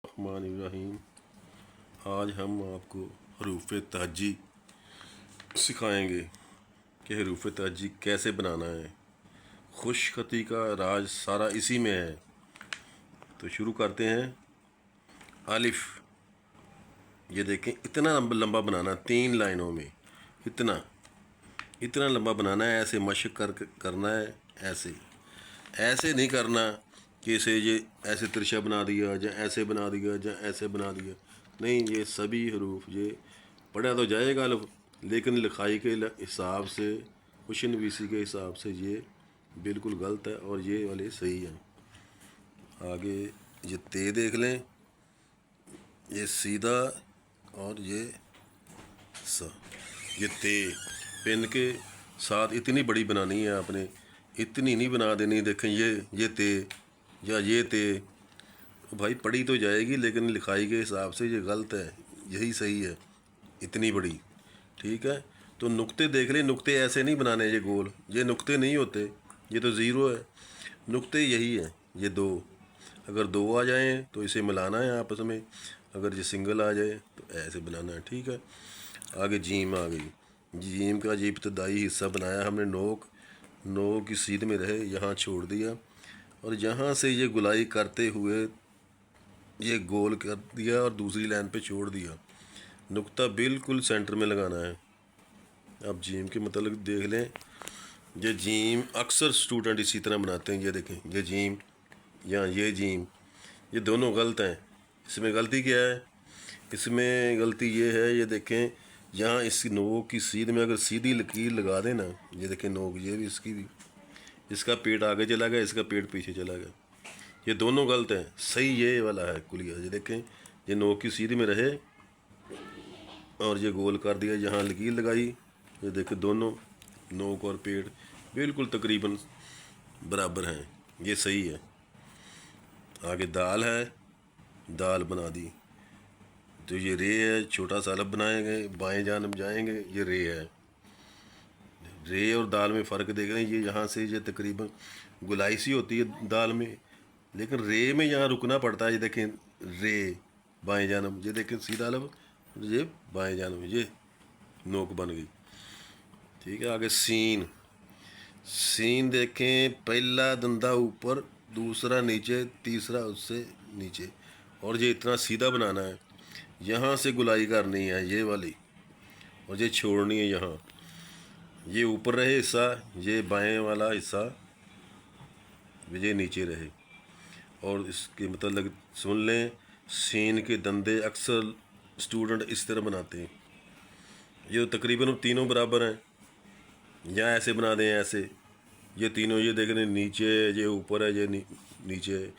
रहमान। आज हम आपको हरूफ तहज्जी सिखाएंगे कि हरूफ तहज्जी कैसे बनाना है। खुशखती का राज सारा इसी में है। तो शुरू करते हैं। अलिफ, ये देखें इतना लंबा बनाना 3 लाइनों में, इतना लंबा बनाना है। ऐसे मशक करना है। ऐसे नहीं करना कि इसे ये ऐसे तिरछा बना दिया या ऐसे बना दिया या ऐसे बना दिया। नहीं, ये सभी हरूफ ये पढ़ा तो जाएगा लेकिन लिखाई के हिसाब से, खुशनवीसी के हिसाब से ये बिल्कुल गलत है और ये वाले सही हैं। आगे ये ते देख लें, ये सीधा और ये सा। ये ते पेन के साथ इतनी बड़ी बनानी है आपने, इतनी नहीं बना देनी। देखें ये ते या ये ते, भाई पढ़ी तो जाएगी लेकिन लिखाई के हिसाब से ये गलत है, यही सही है इतनी बड़ी। ठीक है, तो नुक्ते देख लें। नुक्ते ऐसे नहीं बनाने, ये गोल, ये नुक्ते नहीं होते, ये तो ज़ीरो है। नुक्ते यही है, ये 2। अगर 2 आ जाएं तो इसे मिलाना है आपस में, अगर ये सिंगल आ जाए तो ऐसे बनाना है। ठीक है, आगे जीम आ गई। जीम का ये इब्तदाई हिस्सा बनाया हमने, नोक की सीध में रहे, यहाँ छोड़ दिया और यहाँ से ये गुलाई करते हुए ये गोल कर दिया और दूसरी लाइन पे छोड़ दिया। नुक्ता बिल्कुल सेंटर में लगाना है। अब जीम के मतलब देख लें। ये जीम अक्सर स्टूडेंट इसी तरह बनाते हैं। ये देखें, ये जीम या ये जीम, ये दोनों गलत हैं। इसमें गलती क्या है? इसमें गलती ये है, ये देखें यहाँ इस नोक की सीध में अगर सीधी लकीर लगा दें ना, ये देखें नोक, ये भी इसकी भी, इसका पेट आगे चला गया, इसका पेट पीछे चला गया। ये दोनों गलत हैं, सही ये वाला है कुलिया। ये देखें, ये नोक की सीधी में रहे और ये गोल कर दिया, यहाँ लकीर लगाई। ये देखें दोनों नोक और पेट बिल्कुल तकरीबन बराबर हैं, ये सही है। आगे दाल है, दाल बना दी। तो ये रे है, छोटा सा अलग बनाएंगे, बाएं जानब जाएंगे, ये रे है। रे और दाल में फ़र्क देख रहे हैं। ये यहाँ से ये तकरीबन गुलाई सी होती है दाल में, लेकिन रे में यहाँ रुकना पड़ता है। ये देखें रे बाएं जानब, ये देखें सीधा लब, ये बाएं जानब, ये नोक बन गई। ठीक है, आगे सीन देखें, पहला दंदा ऊपर, दूसरा नीचे, तीसरा उससे नीचे, और ये इतना सीधा बनाना है। यहाँ से गुलाई करनी है ये वाली, और ये छोड़नी है यहाँ। ये ऊपर रहे हिस्सा, ये बाएं वाला हिस्सा ये नीचे रहे। और इसके मतलब सुन लें, सीन के दंदे अक्सर स्टूडेंट इस तरह बनाते हैं। ये तकरीबन तीनों बराबर हैं, या ऐसे बना दें, ऐसे ये तीनों, ये देख रहे हैं नीचे, ये ऊपर है, ये नीचे।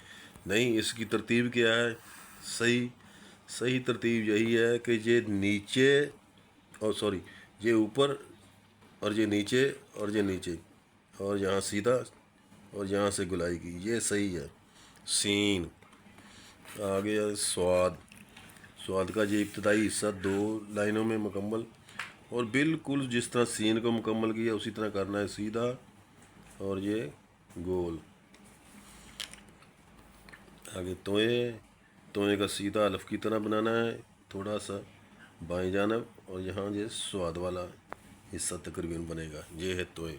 नहीं, इसकी तरतीब क्या है? सही तरतीब यही है कि ये नीचे, और सॉरी, ये ऊपर और ये नीचे और ये नीचे, और यहाँ सीधा और यहाँ से गुलाई की, ये सही है। सीन आ गया। स्वाद का ये इब्तदाई हिस्सा 2 लाइनों में मुकम्मल, और बिल्कुल जिस तरह सीन को मुकम्मल किया उसी तरह करना है, सीधा और ये गोल। आगे तोए का सीधा अलिफ की तरह बनाना है, थोड़ा सा बाएं जानब, और यहाँ ये स्वाद वाला हिस्सा तकरीबन बनेगा। ये है तोए।